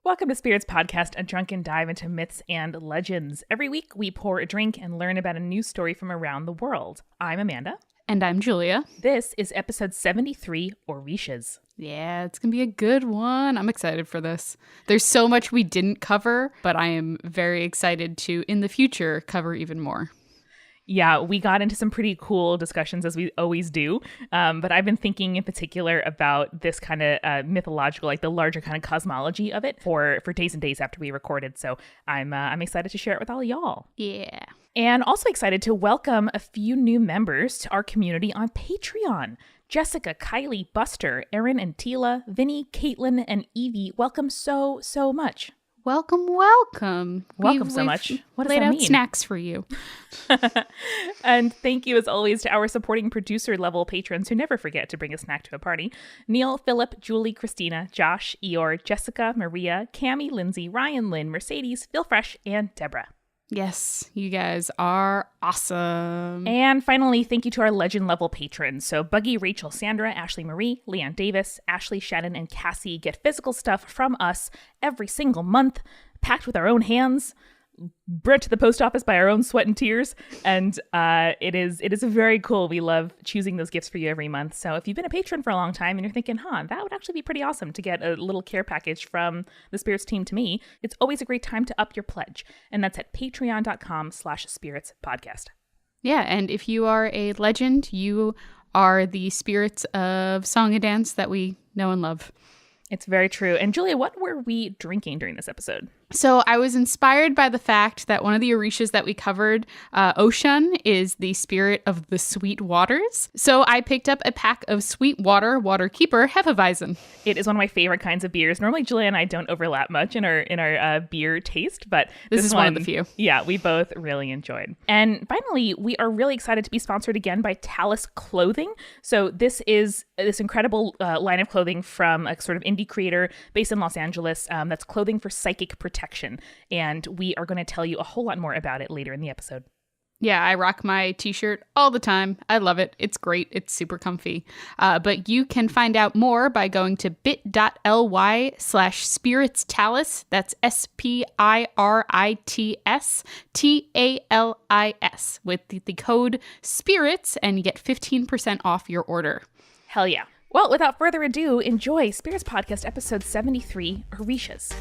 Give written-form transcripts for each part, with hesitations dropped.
Welcome to Spirits Podcast, a drunken dive into myths and legends. Every week, we pour a drink and learn about a new story from around the world. I'm Amanda. And I'm Julia. This is episode 73, Orishas. Yeah, it's going to be a good one. I'm excited for this. There's so much we didn't cover, but I am very excited to, in the future, cover even more. Yeah, we got into some pretty cool discussions, as we always do. But I've been thinking in particular about this kind of mythological, like the larger kind of cosmology of it for days and days after we recorded. So I'm excited to share it with all of y'all. Yeah. And also excited to welcome a few new members to our community on Patreon. Jessica, Kylie, Buster, Erin and Tila, Vinny, Caitlin, and Evie, welcome so much. Welcome. Welcome so much. What does laid that out mean? Snacks for you. And thank you, as always, to our supporting producer level patrons who never forget to bring a snack to a party. Neil, Philip, Julie, Christina, Josh, Eeyore, Jessica, Maria, Cammie, Lindsay, Ryan, Lynn, Mercedes, Phil Fresh, and Deborah. Yes, you guys are awesome. And finally, thank you to our legend level patrons. So Buggy, Rachel, Sandra, Ashley Marie, Leanne Davis, Ashley, Shannon, and Cassie get physical stuff from us every single month, packed with our own hands, brought to the post office by our own sweat and tears. And it is very cool. We love choosing those gifts for you every month. So if you've been a patron for a long time and you're thinking, that would actually be pretty awesome to get a little care package from the Spirits team to me, it's always a great time to up your pledge. And that's at patreon.com/spiritspodcast. Yeah, and if you are a legend, you are the spirits of song and dance that we know and love. It's very true. And Julia, what were we drinking during this episode? So I was inspired by the fact that one of the Orishas that we covered, Ocean, is the spirit of the sweet waters. So I picked up a pack of Sweet Waterkeeper Hefeweizen. It is one of my favorite kinds of beers. Normally, Julia and I don't overlap much in our beer taste, but this is one of the few. Yeah, we both really enjoyed. And finally, we are really excited to be sponsored again by Talus Clothing. So this is this incredible line of clothing from a sort of indie creator based in Los Angeles. That's clothing for psychic protection. And we are going to tell you a whole lot more about it later in the episode. Yeah, I rock my t-shirt all the time. I love it. It's great. It's super comfy. But you can find out more by going to bit.ly/spiritstalus. That's SPIRITSTALIS with the code SPIRITS, and you get 15% off your order. Hell yeah. Well, without further ado, enjoy Spirits Podcast episode 73, Orishas.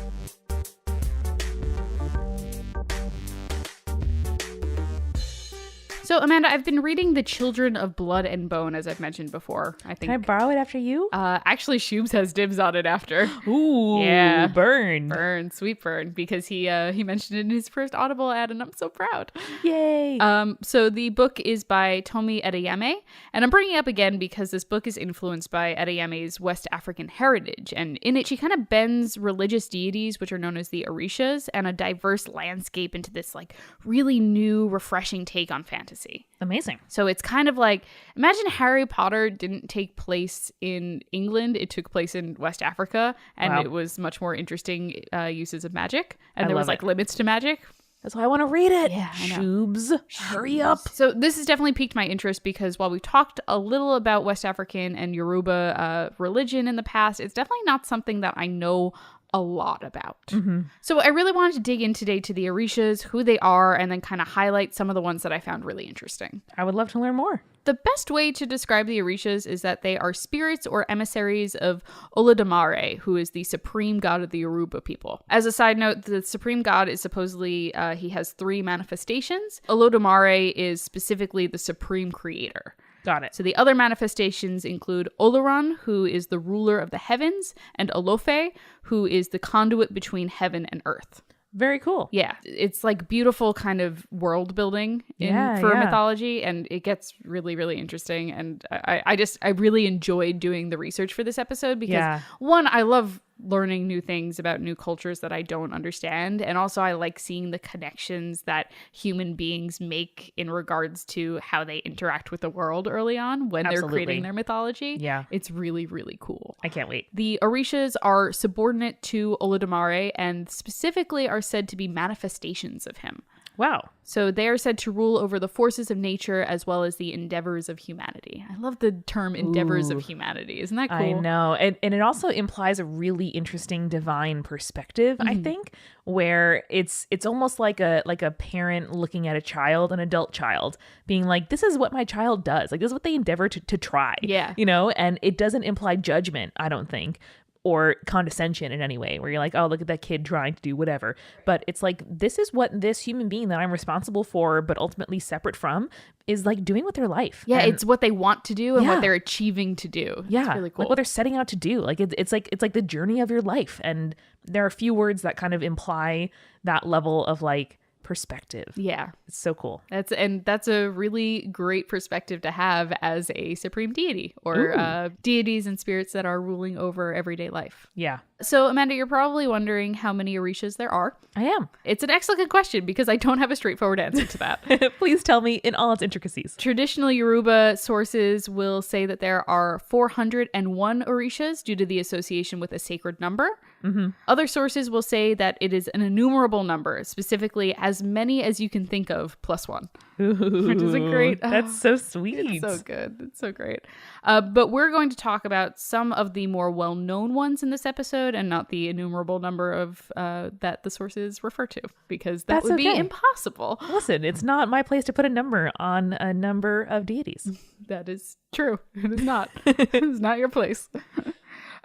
So, Amanda, I've been reading The Children of Blood and Bone, as I've mentioned before. I think. Can I borrow it after you? Actually, Shubes has dibs on it after. Ooh, yeah, burn, sweet burn, because he mentioned it in his first Audible ad, and I'm so proud. Yay! So the book is by Tomi Adeyemi, and I'm bringing it up again because this book is influenced by Adeyemi's West African heritage, and in it she kind of bends religious deities, which are known as the Orishas, and a diverse landscape into this like really new, refreshing take on fantasy. Amazing. So it's kind of like, imagine Harry Potter didn't take place in England. It took place in West Africa, and It was much more interesting uses of magic. And there was like limits to magic. That's why I want to read it. Yeah, I know. Shubes, hurry up. So this has definitely piqued my interest because while we talked a little about West African and Yoruba religion in the past, it's definitely not something that I know a lot about. Mm-hmm. So I really wanted to dig in today to the Orishas, who they are, and then kind of highlight some of the ones that I found really interesting. I would love to learn more. The best way to describe the Orishas is that they are spirits or emissaries of Olodumare, who is the supreme god of the Yoruba people. As a side note, the supreme god is supposedly, he has 3 manifestations. Olodumare is specifically the supreme creator. Got it. So the other manifestations include Oloran, who is the ruler of the heavens, and Olofe, who is the conduit between heaven and earth. Very cool. Yeah, it's like beautiful kind of world building for mythology, and it gets really, really interesting. And I really enjoyed doing the research for this episode because one, I love learning new things about new cultures that I don't understand, and also I like seeing the connections that human beings make in regards to how they interact with the world early on when they're creating their mythology. Yeah, it's really, really cool. I can't wait. The Orishas are subordinate to Olodumare and specifically are said to be manifestations of him. Wow. So they are said to rule over the forces of nature as well as the endeavors of humanity. I love the term endeavors of humanity. Isn't that cool? I know. And it also implies a really interesting divine perspective, I think, where it's almost like a parent looking at a child, an adult child, being like, this is what my child does. Like, this is what they endeavor to try. Yeah. You know, and it doesn't imply judgment, I don't think, or condescension in any way, where you're like, oh, look at that kid trying to do whatever. But it's like, this is what this human being that I'm responsible for, but ultimately separate from, is like doing with their life. Yeah, and it's what they want to do and what they're achieving to do. Yeah, it's really cool. like what they're setting out to do. Like it's like the journey of your life. And there are a few words that kind of imply that level of like perspective. Yeah. It's so cool. That's a really great perspective to have as a supreme deity or deities and spirits that are ruling over everyday life. Yeah. So, Amanda, you're probably wondering how many Orishas there are. I am. It's an excellent question because I don't have a straightforward answer to that. Please tell me in all its intricacies. Traditional Yoruba sources will say that there are 401 Orishas due to the association with a sacred number. Mm-hmm. Other sources will say that it is an innumerable number, specifically as many as you can think of plus one. Ooh, which is a great... That's so sweet. It's so good. It's so great. But we're going to talk about some of the more well-known ones in this episode and not the innumerable number of that the sources refer to, because that would be impossible. Listen, it's not my place to put a number on a number of deities. That is true. It is not. It is not your place.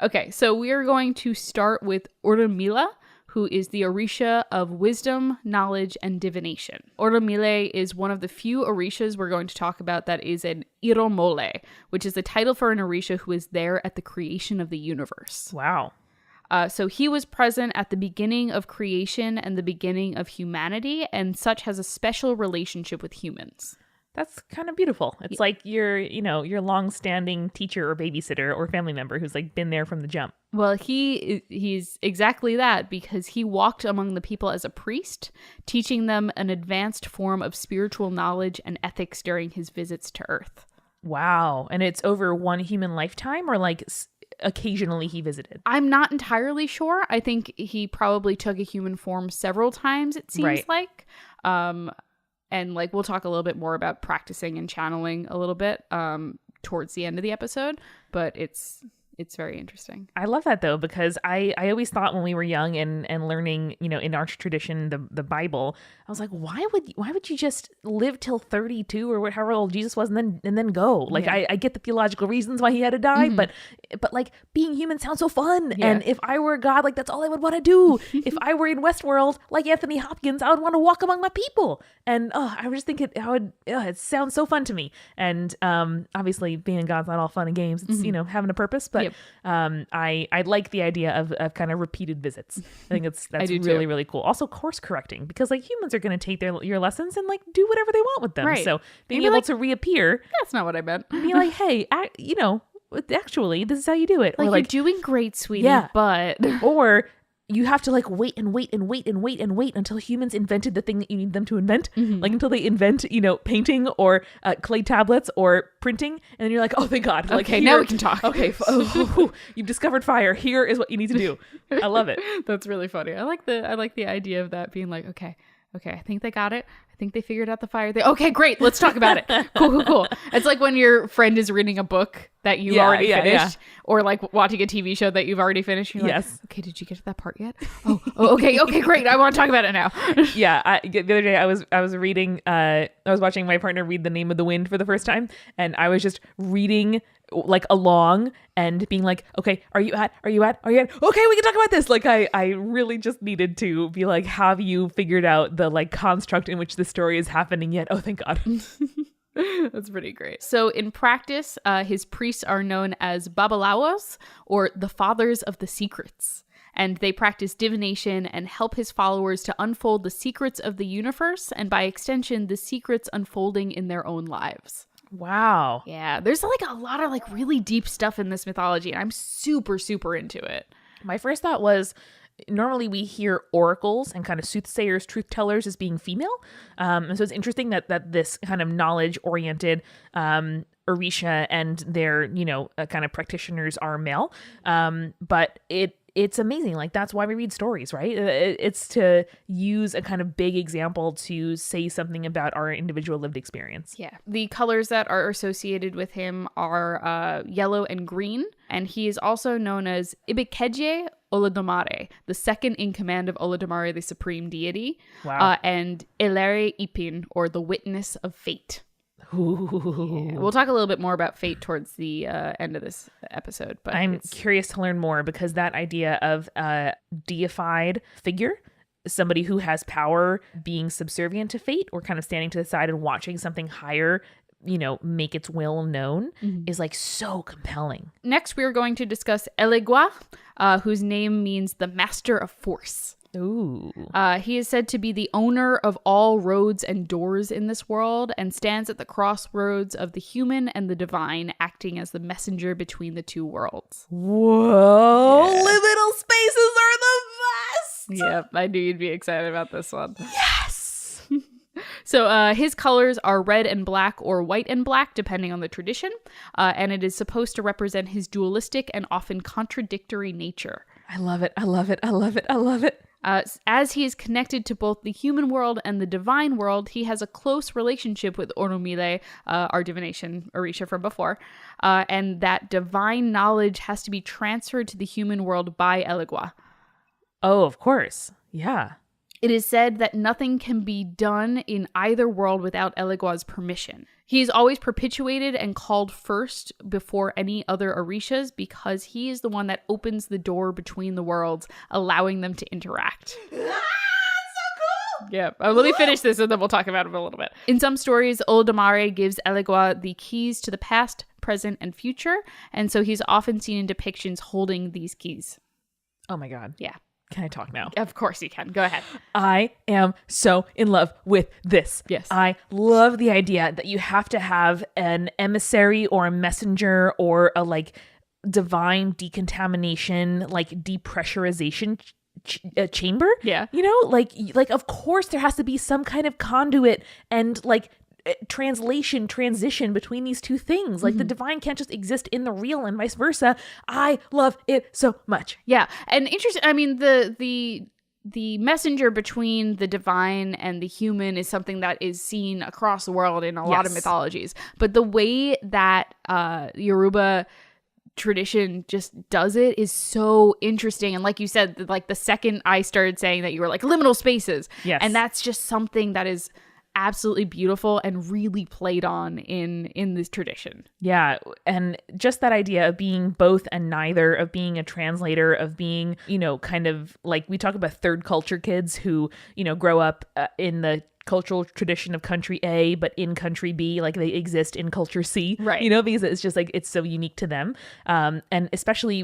Okay, so we are going to start with Orunmila, who is the Orisha of wisdom, knowledge, and divination. Orunmila is one of the few Orishas we're going to talk about that is an Iromole, which is the title for an Orisha who is there at the creation of the universe. Wow. So he was present at the beginning of creation and the beginning of humanity, and such has a special relationship with humans. That's kind of beautiful. It's like your long-standing teacher or babysitter or family member who's like been there from the jump. Well, he's exactly that, because he walked among the people as a priest, teaching them an advanced form of spiritual knowledge and ethics during his visits to Earth. Wow. And it's over one human lifetime, or like occasionally he visited? I'm not entirely sure. I think he probably took a human form several times, it seems like. And like we'll talk a little bit more about practicing and channeling a little bit towards the end of the episode, but it's very interesting. I love that though, because I always thought when we were young and learning, in our tradition, the Bible, I was like, why would you just live till 32 or however old Jesus was and then go? Like, I get the theological reasons why he had to die, but like being human sounds so fun. Yeah. And if I were God, like that's all I would want to do. If I were in Westworld, like Anthony Hopkins, I would want to walk among my people. And I would just think it sounds so fun to me. And obviously being in God's not all fun and games. It's, having a purpose, but I like the idea of kind of repeated visits. I think that's really, really cool. Also course correcting, because like humans are going to take your lessons and like do whatever they want with them. Right. So being able to reappear. That's not what I meant. Be like, hey, actually, this is how you do it. Like, or like you're doing great, sweetie. Yeah. But or you have to like wait until humans invented the thing that you need them to invent. Like until they invent, painting or clay tablets or printing. And then you're like, oh, thank God. Like, okay, now we can talk. Okay. You've discovered fire. Here is what you need to do. I love it. That's really funny. I like the idea of that being like, okay, I think they got it. I think they figured out the fire thing. Okay, great. Let's talk about it. Cool. It's like when your friend is reading a book that you've already finished, or like watching a TV show that you've already finished. You're like, okay, did you get to that part yet? Oh, okay, great. I want to talk about it now. The other day I was reading, I was watching my partner read The Name of the Wind for the first time, and I was just reading like along and being like, okay, are you at? Okay, we can talk about this. Like I really just needed to be like, have you figured out the like construct in which the story is happening yet? Oh, thank God. That's pretty great. So in practice, his priests are known as Babalawos, or the fathers of the secrets. And they practice divination and help his followers to unfold the secrets of the universe, and by extension, the secrets unfolding in their own lives. Wow. Yeah, there's like a lot of like really deep stuff in this mythology, and I'm super, super into it. My first thought was, normally we hear oracles and kind of soothsayers, truth tellers as being female. And so it's interesting that this kind of knowledge-oriented Orisha and their, kind of practitioners are male. But it it's amazing. Like, that's why we read stories, right? It's to use a kind of big example to say something about our individual lived experience. Yeah. The colors that are associated with him are yellow and green. And he is also known as Ibikeje Olodumare, the second in command of Olodumare, the supreme deity. Wow. And Elere Ipin, or the witness of fate. Ooh. Yeah. We'll talk a little bit more about fate towards the end of this episode. But I'm curious to learn more, because that idea of a deified figure, somebody who has power being subservient to fate, or kind of standing to the side and watching something higher, make its will known, is like so compelling. Next, we're going to discuss Elegua, whose name means the master of force. Ooh. He is said to be the owner of all roads and doors in this world, and stands at the crossroads of the human and the divine, acting as the messenger between the two worlds. Whoa! Yeah. Liminal spaces are the best! Yep, I knew you'd be excited about this one. Yes! So his colors are red and black, or white and black, depending on the tradition, and it is supposed to represent his dualistic and often contradictory nature. I love it. I love it. I love it. I love it. As he is connected to both the human world and the divine world, he has a close relationship with Oromile, our divination Orisha from before, and that divine knowledge has to be transferred to the human world by Elegua. Oh, of course. Yeah. It is said that nothing can be done in either world without Elegua's permission. He is always perpetuated and called first before any other Orishas, because he is the one that opens the door between the worlds, allowing them to interact. So cool! Yeah. Let me finish this and then we'll talk about him a little bit. In some stories, Olodumare gives Elegua the keys to the past, present, and future, and so he's often seen in depictions holding these keys. Oh my God. Yeah. Can I talk now? Of course you can. Go ahead. I am so in love with this. Yes. I love the idea that you have to have an emissary or a messenger or a like divine decontamination, like depressurization chamber. Yeah. Like of course there has to be some kind of conduit and like transition between these two things. Like the divine can't just exist in the real and vice versa. I love it so much. Yeah. And interesting, I mean, the messenger between the divine and the human is something that is seen across the world in a lot of mythologies. But the way that Yoruba tradition just does it is so interesting. And like you said, like the second I started saying that, you were like liminal spaces. Yes. And that's just something that is absolutely beautiful and really played on in this tradition. Yeah. And just that idea of being both and neither, of being a translator, of being, kind of like we talk about third culture kids who, grow up in the cultural tradition of country A, but in country B, like they exist in culture C, right? Because it's just like, it's so unique to them. And especially,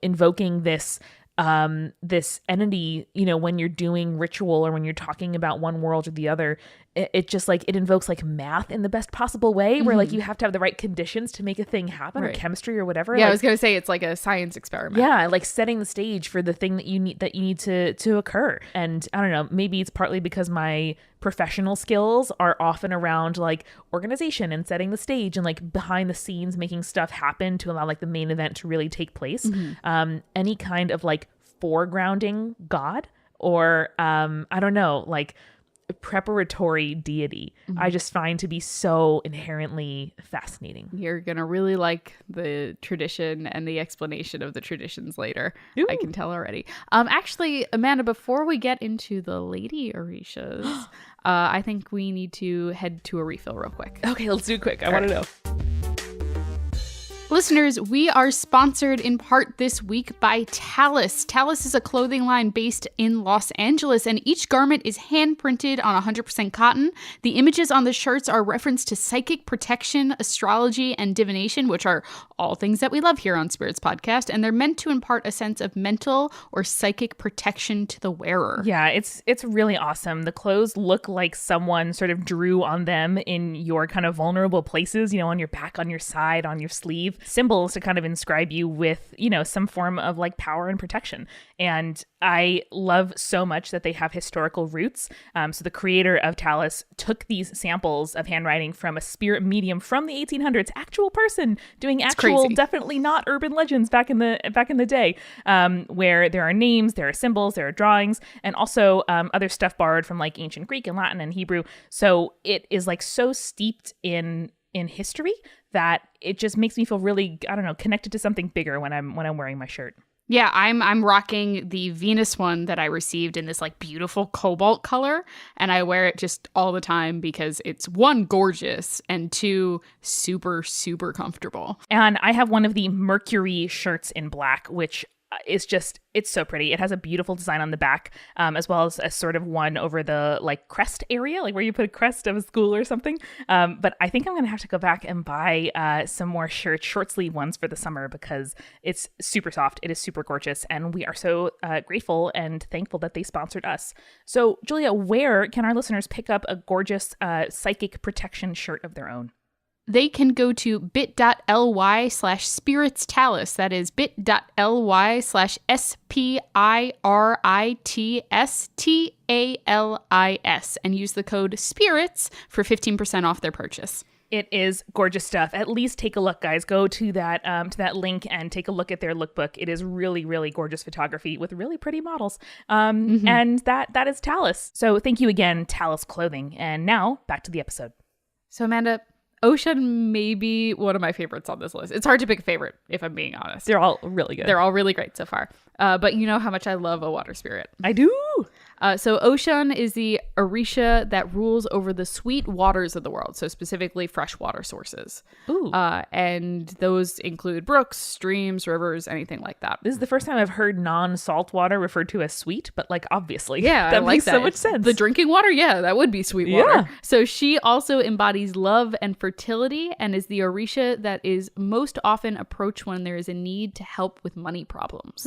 invoking this entity, when you're doing ritual or when you're talking about one world or the other, it just like, it invokes like math in the best possible way, where like you have to have the right conditions to make a thing happen, or chemistry or whatever. Yeah, like, I was gonna say it's like a science experiment. Yeah, like setting the stage for the thing that you need to occur. And I don't know, maybe it's partly because my professional skills are often around like organization and setting the stage and like behind the scenes making stuff happen to allow like the main event to really take place. Any kind of like foregrounding God or I don't know, like preparatory deity, I just find to be so inherently fascinating. You're gonna really like the tradition and the explanation of the traditions later. Ooh. I can tell already. Actually, Amanda, before we get into the lady Orishas, I think we need to head to a refill real quick. Okay, let's do it quick. I want to know. Listeners, we are sponsored in part this week by Talus. Talus is a clothing line based in Los Angeles, and each garment is hand-printed on 100% cotton. The images on the shirts are reference to psychic protection, astrology, and divination, which are all things that we love here on Spirits Podcast, and they're meant to impart a sense of mental or psychic protection to the wearer. Yeah, it's really awesome. The clothes look like someone sort of drew on them in your kind of vulnerable places, on your back, on your side, on your sleeve. symbols to kind of inscribe you with, you know, some form of like power and protection. And I love so much that they have historical roots. So the creator of Talus took these samples of handwriting from a spirit medium from the 1800s, actual person doing actual, definitely not urban legends back in the day, where there are names, there are symbols, there are drawings, and also other stuff borrowed from like ancient Greek and Latin and Hebrew. So it is like so steeped in history that it just makes me feel really, I don't know, connected to something bigger when I'm wearing my shirt. Yeah, I'm rocking the Venus one that I received in this like beautiful cobalt color, and I wear it just all the time because it's one, gorgeous, and two, super, super comfortable. And I have one of the Mercury shirts in black, which is just, it's so pretty. It has a beautiful design on the back, as well as a sort of one over the like crest area, like where you put a crest of a school or something. But I think I'm going to have to go back and buy some more short sleeve ones for the summer because it's super soft. It is super gorgeous. And we are so grateful and thankful that they sponsored us. So Julia, where can our listeners pick up a gorgeous psychic protection shirt of their own? They can go to bit.ly/spiritstalus. That is bit.ly/spiritstalus and use the code SPIRITS for 15% off their purchase. It is gorgeous stuff. At least take a look, guys. Go to that link and take a look at their lookbook. It is really, really gorgeous photography with really pretty models. And that is Talus. So thank you again, Talus Clothing. And now back to the episode. So Amanda, Ocean may be one of my favorites on this list. It's hard to pick a favorite, if I'm being honest. They're all really good. They're all really great so far. But you know how much I love a water spirit. I do. So Ocean is the Orisha that rules over the sweet waters of the world, so specifically freshwater sources. Ooh. And those include brooks, streams, rivers, anything like that. This is the first time I've heard non-salt water referred to as sweet, but like obviously. Yeah, that makes so much sense. The drinking water, yeah, that would be sweet water. Yeah. So she also embodies love and fertility and is the Orisha that is most often approached when there is a need to help with money problems,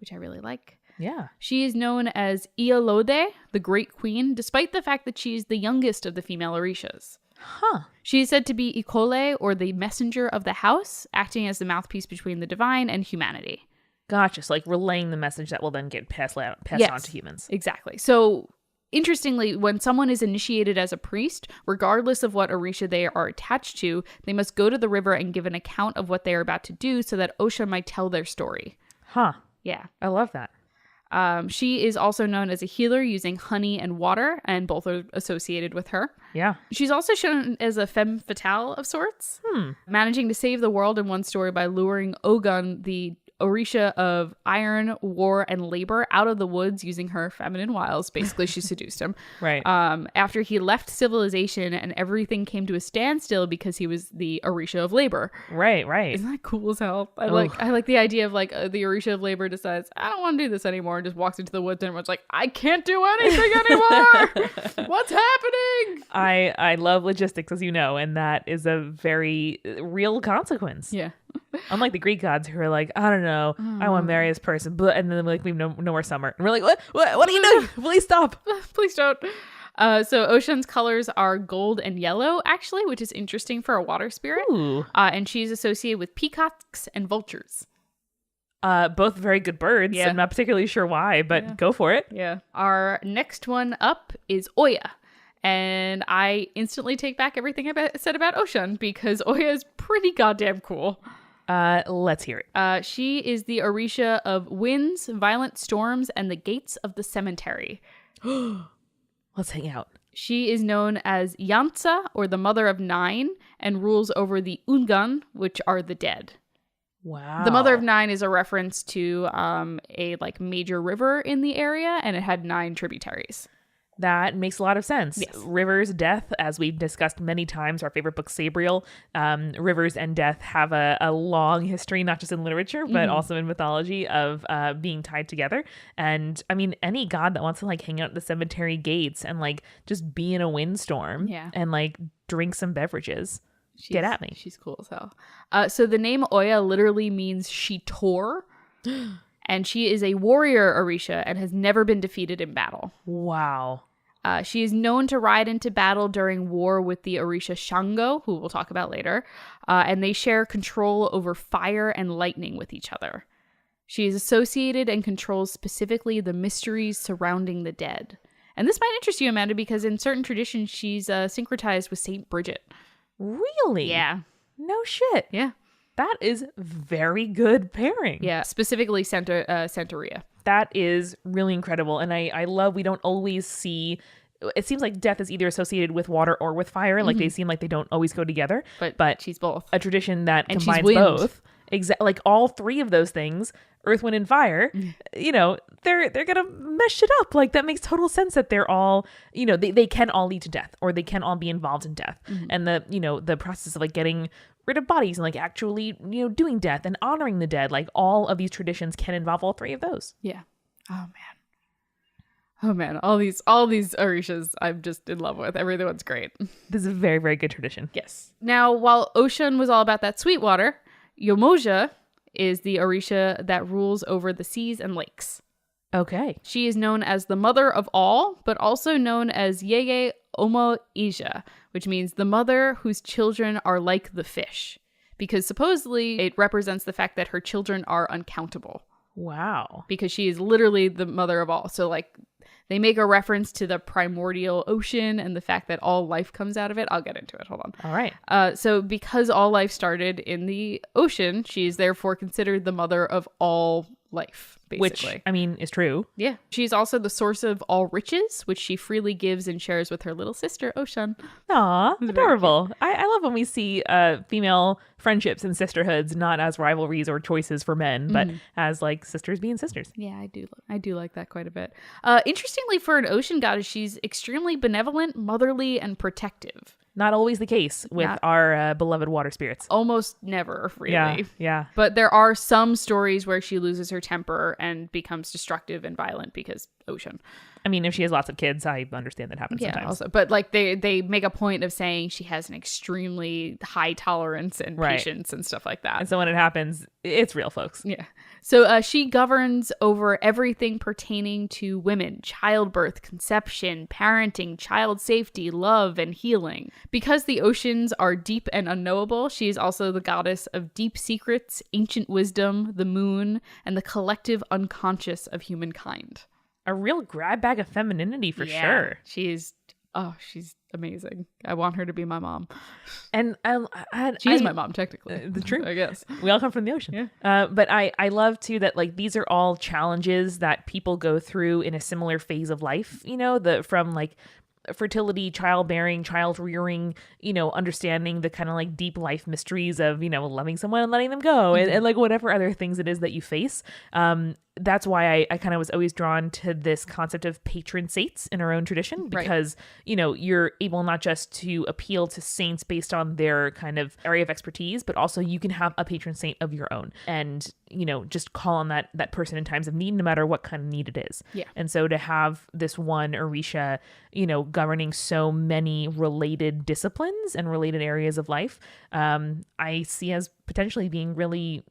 which I really like. Yeah. She is known as Ialode, the Great Queen, despite the fact that she is the youngest of the female Orishas. Huh. She is said to be Ikole, or the messenger of the house, acting as the mouthpiece between the divine and humanity. Gotcha. So like relaying the message that will then get passed on to humans. Exactly. So interestingly, when someone is initiated as a priest, regardless of what Orisha they are attached to, they must go to the river and give an account of what they are about to do so that Osha might tell their story. Huh. Yeah. I love that. She is also known as a healer using honey and water, and both are associated with her. Yeah. She's also shown as a femme fatale of sorts, managing to save the world in one story by luring Ogun, the Orisha of iron, war, and labor, out of the woods using her feminine wiles. Basically, she seduced him. Right. After he left civilization and everything came to a standstill because he was the Orisha of labor. Right, right. Isn't that cool as hell? I like the idea of like the Orisha of labor decides, I don't want to do this anymore, and just walks into the woods and everyone's like, I can't do anything anymore. What's happening? I love logistics, as you know, and that is a very real consequence. Yeah. Unlike the Greek gods who are like, I don't know, I want to marry this person, but and then like we have no more summer, and we're like, what are you doing? Please stop. Please don't. So Ocean's colors are gold and yellow, actually, which is interesting for a water spirit. And she's associated with peacocks and vultures. Both very good birds. Yeah. I'm not particularly sure why, but go for it. Yeah. Our next one up is Oya. And I instantly take back everything I said about Ocean because Oya is pretty goddamn cool. Let's hear it. She is the Orisha of winds, violent storms, and the gates of the cemetery. Let's hang out. She is known as Yansa, or the Mother of Nine, and rules over the Ungan, which are the dead. Wow. The Mother of Nine is a reference to a like major river in the area, and it had 9 tributaries. That makes a lot of sense. Yes. Rivers, death, as we've discussed many times, our favorite book, Sabriel. Rivers and death have a long history, not just in literature, but also in mythology of being tied together. And I mean, any god that wants to like hang out at the cemetery gates and like just be in a windstorm and like drink some beverages. Get at me. She's cool as hell. So the name Oya literally means she tore. And she is a warrior Orisha and has never been defeated in battle. Wow. She is known to ride into battle during war with the Orisha Shango, who we'll talk about later, and they share control over fire and lightning with each other. She is associated and controls specifically the mysteries surrounding the dead. And this might interest you, Amanda, because in certain traditions, she's syncretized with Saint Bridget. Really? Yeah. No shit. Yeah. That is very good pairing. Yeah, specifically Santeria. That is really incredible. And I love we don't always see... It seems like death is either associated with water or with fire. Like they seem like they don't always go together. But she's both. A tradition that and combines she's wind. both. Like all three of those things, earth, wind, and fire, they're gonna mesh shit up. Like that makes total sense that they're all, they can all lead to death, or they can all be involved in death. And the process of like getting rid of bodies and like actually, doing death and honoring the dead, like all of these traditions can involve all three of those. Yeah. Oh man, all these Orishas I'm just in love with. Everyone's great. This is a very, very good tradition. Yes. Now, while Ocean was all about that sweet water, Yomoja is the Orisha that rules over the seas and lakes. Okay. She is known as the mother of all, but also known as Yeye Omo Ija, which means the mother whose children are like the fish, because supposedly it represents the fact that her children are uncountable. Wow. Because she is literally the mother of all. So like they make a reference to the primordial ocean and the fact that all life comes out of it. I'll get into it. Hold on. All right. So because all life started in the ocean, she is therefore considered the mother of all life, basically. Which, I mean, is true. Yeah. She's also the source of all riches, which she freely gives and shares with her little sister, Ocean. Aw, adorable. I love when we see female friendships and sisterhoods not as rivalries or choices for men, but as like sisters being sisters. Yeah, I do like that quite a bit. Interestingly, for an ocean goddess, she's extremely benevolent, motherly, and protective. Not always the case with our beloved water spirits. Almost never, really. Yeah. But there are some stories where she loses her temper and becomes destructive and violent because Ocean. I mean, if she has lots of kids, I understand that happens sometimes. Also, but like they make a point of saying she has an extremely high tolerance and patience and stuff like that. And so when it happens, it's real, folks. Yeah. So she governs over everything pertaining to women, childbirth, conception, parenting, child safety, love, and healing. Because the oceans are deep and unknowable, she is also the goddess of deep secrets, ancient wisdom, the moon, and the collective unconscious of humankind. A real grab bag of femininity for sure. She's amazing. I want her to be my mom. And she is my mom, technically. The truth, I guess. We all come from the ocean. Yeah. But I love too that like these are all challenges that people go through in a similar phase of life. From like fertility, childbearing, child rearing, understanding the kind of like deep life mysteries of, loving someone and letting them go and like whatever other things it is that you face. That's why I kind of was always drawn to this concept of patron saints in our own tradition, because, you're able not just to appeal to saints based on their kind of area of expertise, but also you can have a patron saint of your own and, just call on that person in times of need, no matter what kind of need it is. Yeah. And so to have this one Orisha, governing so many related disciplines and related areas of life, I see as potentially being really,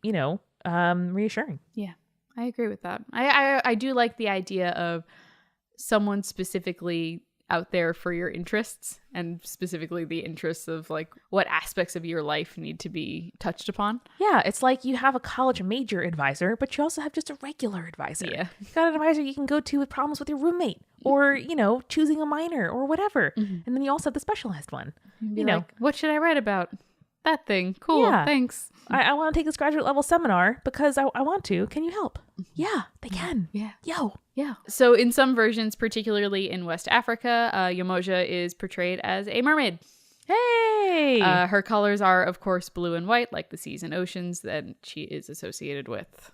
reassuring. Yeah. I agree with that. I do like the idea of someone specifically out there for your interests, and specifically the interests of like what aspects of your life need to be touched upon. Yeah, it's like you have a college major advisor, but you also have just a regular advisor. Yeah. You got an advisor you can go to with problems with your roommate or, choosing a minor or whatever. And then you also have the specialized one. Like, what should I write about? That thing. Cool. Yeah. Thanks. I want to take this graduate level seminar because I want to. Can you help? Yeah, they can. Yeah. Yo. Yeah. So in some versions, particularly in West Africa, Yomoja is portrayed as a mermaid. Hey! Her colors are, of course, blue and white, like the seas and oceans that she is associated with.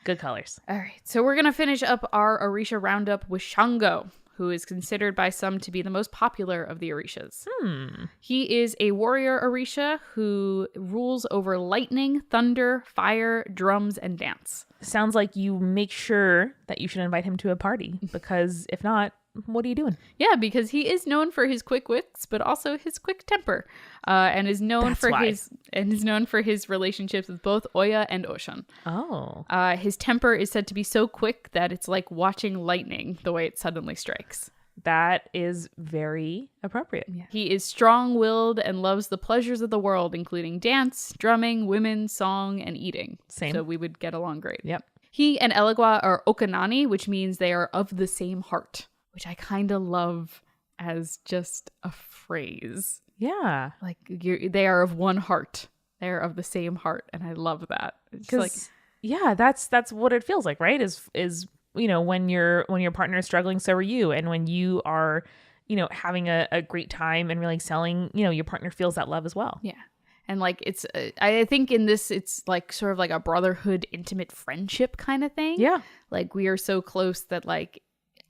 Good colors. All right. So we're going to finish up our Orisha roundup with Shango, who is considered by some to be the most popular of the Orishas. He is a warrior Orisha who rules over lightning, thunder, fire, drums, and dance. Sounds like you make sure that you should invite him to a party, because if not, what are you doing? Yeah, because he is known for his quick wits, but also his quick temper, and is known for his relationships with both Oya and Ocean. Oh, his temper is said to be so quick that it's like watching lightning the way it suddenly strikes. That is very appropriate. Yeah. He is strong-willed and loves the pleasures of the world, including dance, drumming, women, song, and eating. Same. So we would get along great. Yep. He and Elegua are Okanani, which means they are of the same heart, which I kind of love as just a phrase. Yeah. Like they are of one heart. They are of the same heart, and I love that. It's like, yeah, that's what it feels like, right? Is when your partner is struggling, so are you, and when you are having a great time and really excelling, your partner feels that love as well. Yeah. And like it's I think in this it's like sort of like a brotherhood, intimate friendship kind of thing. Yeah. Like we are so close that like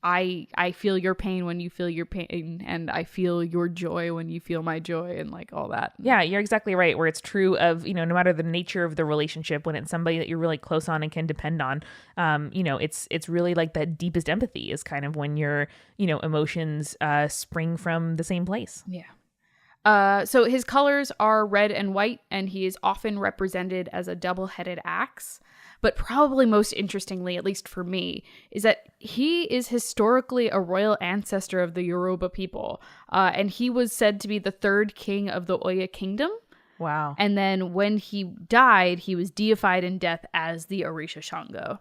I feel your pain when you feel your pain, and I feel your joy when you feel my joy, and like all that. Yeah, you're exactly right. Where it's true of, no matter the nature of the relationship, when it's somebody that you're really close on and can depend on, it's really like that deepest empathy is kind of when your, emotions spring from the same place. Yeah. So his colors are red and white, and he is often represented as a double-headed axe. But probably most interestingly, at least for me, is that he is historically a royal ancestor of the Yoruba people. And he was said to be the third king of the Oya kingdom. Wow. And then when he died, he was deified in death as the Orisha Shango.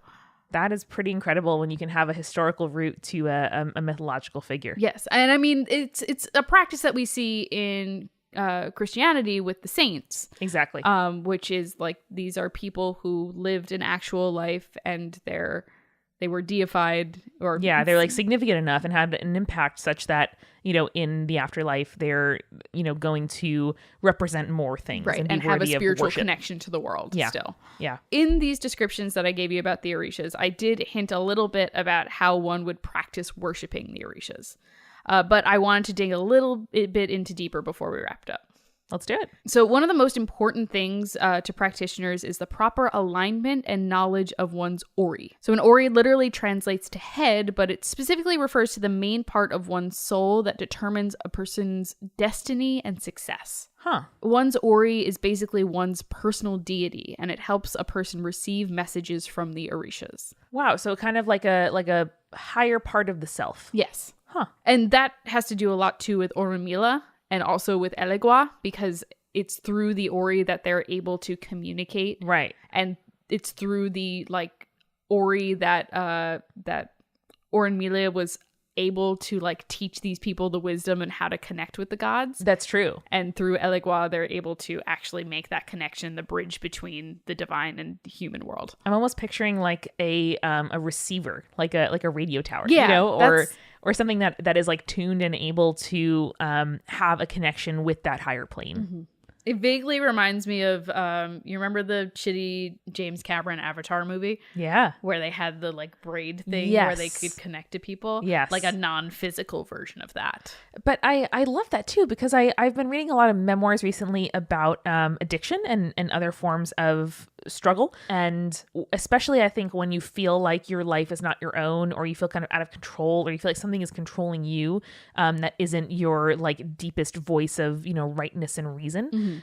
That is pretty incredible when you can have a historical root to a mythological figure. Yes. And I mean, it's a practice that we see in Christianity with the saints. Exactly. Which is like, these are people who lived an actual life, and they were deified, or they're like significant enough and had an impact such that, in the afterlife, they're, going to represent more things, right, and have a spiritual connection to the world. Still. Yeah. In these descriptions that I gave you about the Orishas, I did hint a little bit about how one would practice worshiping the Orishas. But I wanted to dig a little bit into deeper before we wrapped up. Let's do it. So one of the most important things to practitioners is the proper alignment and knowledge of one's ori. So an ori literally translates to head, but it specifically refers to the main part of one's soul that determines a person's destiny and success. Huh. One's ori is basically one's personal deity, and it helps a person receive messages from the Orishas. Wow. So kind of like a higher part of the self. Yes. Huh. And that has to do a lot too with Orunmila and also with Elegua, because it's through the ori that they're able to communicate. Right. And it's through the like ori that Orunmila was able to like teach these people the wisdom and how to connect with the gods. That's true. And through Elegua, they're able to actually make that connection, the bridge between the divine and the human world. I'm almost picturing like a receiver, like a radio tower, yeah, or something that is like tuned and able to have a connection with that higher plane. Mm-hmm. It vaguely reminds me of, you remember the shitty James Cameron Avatar movie? Yeah. Where they had the like braid thing yes. where they could connect to people? Yes. Like a non-physical version of that. But I love that too, because I've been reading a lot of memoirs recently about addiction and other forms of struggle. And especially I think when you feel like your life is not your own, or you feel kind of out of control, or you feel like something is controlling you, that isn't your like deepest voice of, rightness and reason. Mm-hmm.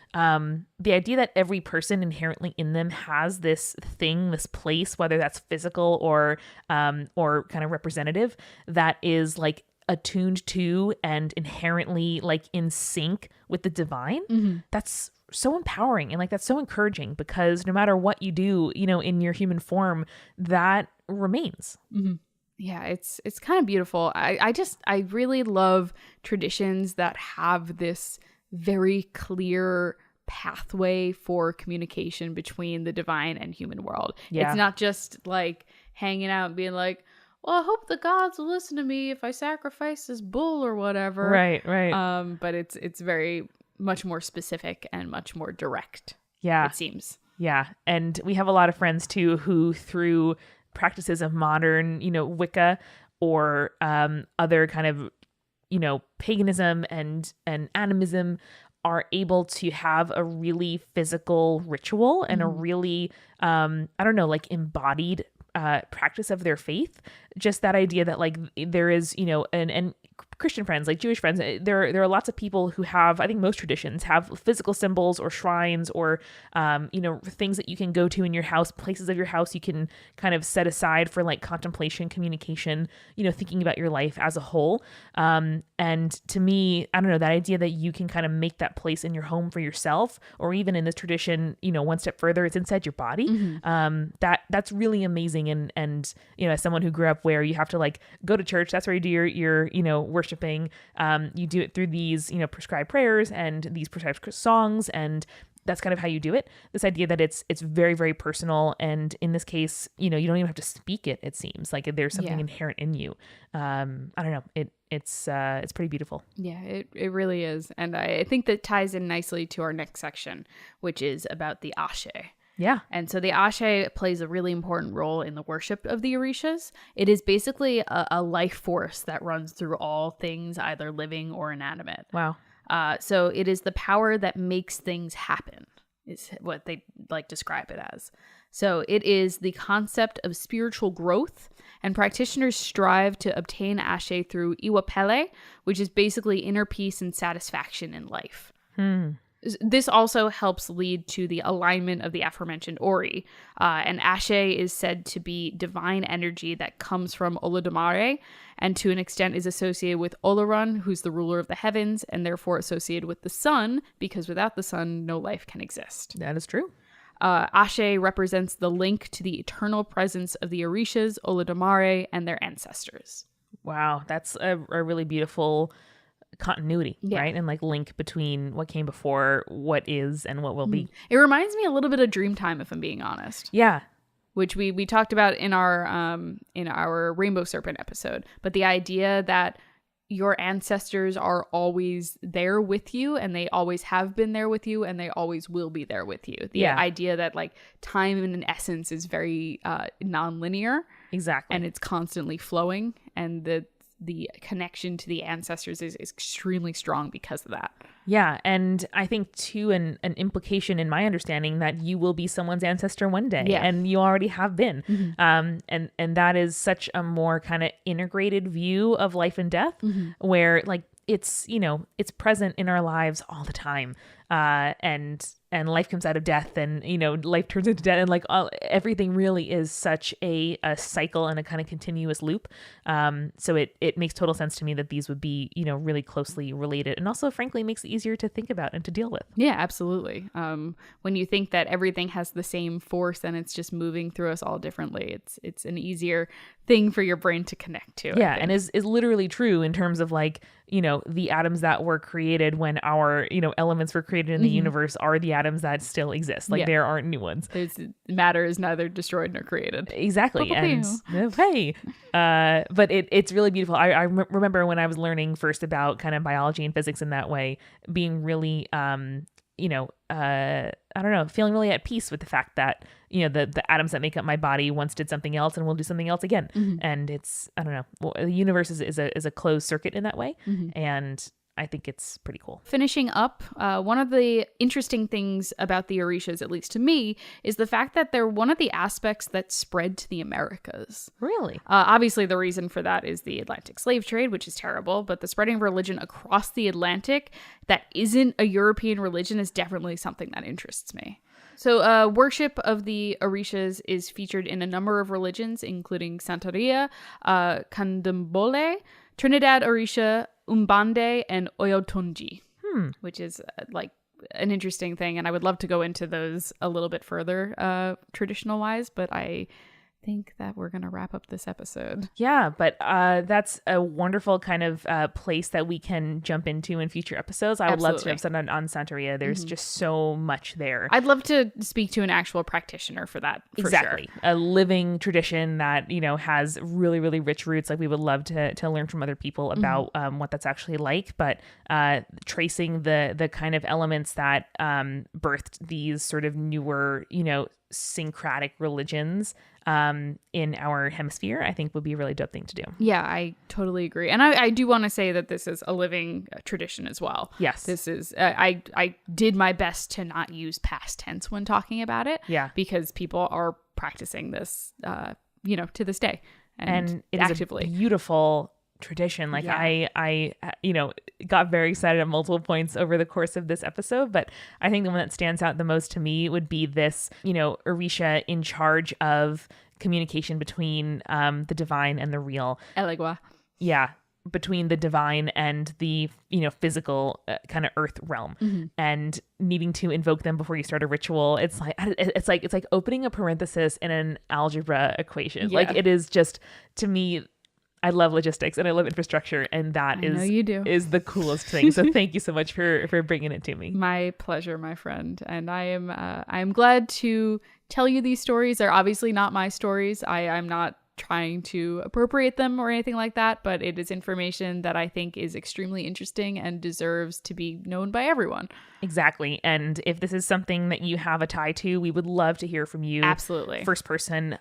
The idea that every person inherently in them has this thing, this place, whether that's physical or kind of representative, that is like attuned to and inherently like in sync with the divine. Mm-hmm. That's so empowering, and like that's so encouraging, because no matter what you do, in your human form, that remains. Mm-hmm. Yeah, it's kind of beautiful. I really love traditions that have this very clear pathway for communication between the divine and human world. Yeah. It's not just like hanging out and being like, well, I hope the gods will listen to me if I sacrifice this bull or whatever. Right. But it's very much more specific and much more direct. Yeah. It seems. Yeah. And we have a lot of friends too who, through practices of modern, Wicca or other kind of, paganism and animism, are able to have a really physical ritual and a really, like embodied practice of their faith. Just that idea that like there is, and Christian friends, like Jewish friends, there are lots of people who have, I think most traditions have physical symbols or shrines or, things that you can go to in your house, places of your house you can kind of set aside for like contemplation, communication, thinking about your life as a whole. And to me, I don't know, that idea that you can kind of make that place in your home for yourself, or even in this tradition, one step further, it's inside your body. That's really amazing. And as someone who grew up where you have to like go to church, that's where you do your worshiping. You do it through these, prescribed prayers and these prescribed songs, and that's kind of how you do it. This idea that it's very, very personal. And in this case, you don't even have to speak it. It seems like there's something inherent in you. I don't know. It's pretty beautiful. Yeah, it really is. And I think that ties in nicely to our next section, which is about the Ashe. Yeah. And so the Ashe plays a really important role in the worship of the Orishas. It is basically a life force that runs through all things, either living or inanimate. Wow. So it is the power that makes things happen, is what they like describe it as. So it is the concept of spiritual growth, and practitioners strive to obtain Ashe through Iwapele, which is basically inner peace and satisfaction in life. This also helps lead to the alignment of the aforementioned Ori. And Ashe is said to be divine energy that comes from Olodumare, and to an extent is associated with Olorun, who's the ruler of the heavens, and therefore associated with the sun, because without the sun, no life can exist. That is true. Ashe represents the link to the eternal presence of the Orishas, Olodumare, and their ancestors. Wow, that's a really beautiful continuity, right? And like link between what came before, what is, and what will be. It reminds me a little bit of Dreamtime, if I'm being honest. Yeah. Which we talked about in our Rainbow Serpent episode. But the idea that your ancestors are always there with you, and they always have been there with you, and they always will be there with you. The idea that like time in essence is very non-linear. Exactly. And it's constantly flowing, and the connection to the ancestors is extremely strong because of that. Yeah. And I think too, an implication in my understanding that you will be someone's ancestor one day, and you already have been. And that is such a more kind of integrated view of life and death, where like it's present in our lives all the time. And life comes out of death, and life turns into death, and like everything really is such a cycle and a kind of continuous loop. So it makes total sense to me that these would be really closely related, and also frankly makes it easier to think about and to deal with. Yeah, absolutely. When you think that everything has the same force and it's just moving through us all differently, it's an easier thing for your brain to connect to. Yeah, and is literally true in terms of like the atoms that were created when our elements were created in the universe are the atoms that still exist. Like there aren't new ones. Matter is neither destroyed nor created. Exactly. And hey, but it's really beautiful. I remember when I was learning first about kind of biology and physics in that way, being really I don't know, feeling really at peace with the fact that the atoms that make up my body once did something else and will do something else again. And it's, I don't know, well, the universe is a closed circuit in that way. And I think it's pretty cool. Finishing up, one of the interesting things about the Orishas, at least to me, is the fact that they're one of the aspects that spread to the Americas. Really? Obviously, the reason for that is the Atlantic slave trade, which is terrible, but the spreading of religion across the Atlantic that isn't a European religion is definitely something that interests me. So worship of the Orishas is featured in a number of religions, including Santeria, Candomblé, Trinidad Orisha, Umbande, and Oyotunji, which is like an interesting thing. And I would love to go into those a little bit further traditional wise, but I think that we're going to wrap up this episode. Yeah, but that's a wonderful kind of place that we can jump into in future episodes. I would love to have something on Santeria. There's just so much there. I'd love to speak to an actual practitioner for that. Exactly. Sure. A living tradition that, has really, really rich roots. Like we would love to learn from other people about what that's actually like, but tracing the kind of elements that birthed these sort of newer, syncretic religions in our hemisphere, I think would be a really dope thing to do. Yeah, I totally agree. And I do want to say that this is a living tradition as well. Yes. This is, I did my best to not use past tense when talking about it. Yeah. Because people are practicing this, to this day. And it actively. is a beautiful tradition. Like I got very excited at multiple points over the course of this episode, but I think the one that stands out the most to me would be this, Orisha in charge of communication between the divine and the real. Elegua. Yeah, between the divine and the physical kind of earth realm, and needing to invoke them before you start a ritual. It's like opening a parenthesis in an algebra equation. Like it is just, to me, I love logistics and I love infrastructure, and that is the coolest thing. So thank you so much for bringing it to me. My pleasure, my friend. And I am glad to tell you these stories. They're obviously not my stories. I'm not trying to appropriate them or anything like that, but it is information that I think is extremely interesting and deserves to be known by everyone. Exactly. And if this is something that you have a tie to, we would love to hear from you. Absolutely. First person,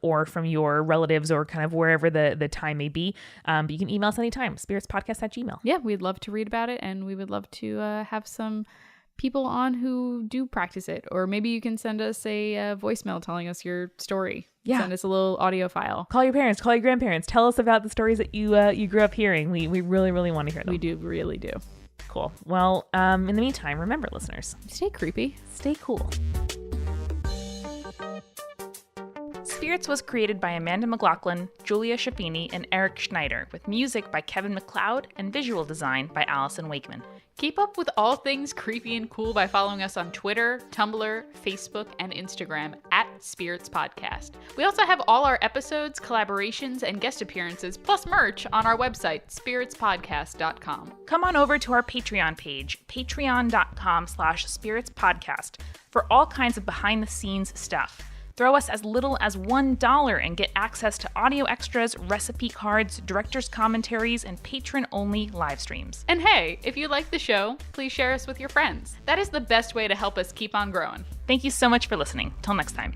or from your relatives, or kind of wherever the time may be. But you can email us anytime, spiritspodcast@gmail.com. Yeah, we'd love to read about it, and we would love to have some people on who do practice it. Or maybe you can send us a voicemail telling us your story. Yeah. Send us a little audio file. Call your parents, call your grandparents. Tell us about the stories that you grew up hearing. We really, really want to hear them. We do, really do. Cool. Well, in the meantime, remember, listeners, stay creepy. Stay cool. Spirits was created by Amanda McLaughlin, Julia Schaffini, and Eric Schneider, with music by Kevin MacLeod and visual design by Allison Wakeman. Keep up with all things creepy and cool by following us on Twitter, Tumblr, Facebook, and Instagram @Spirits Podcast. We also have all our episodes, collaborations, and guest appearances, plus merch on our website, spiritspodcast.com. Come on over to our Patreon page, patreon.com/spiritspodcast, for all kinds of behind-the-scenes stuff. Throw us as little as $1 and get access to audio extras, recipe cards, director's commentaries, and patron-only live streams. And hey, if you like the show, please share us with your friends. That is the best way to help us keep on growing. Thank you so much for listening. Till next time.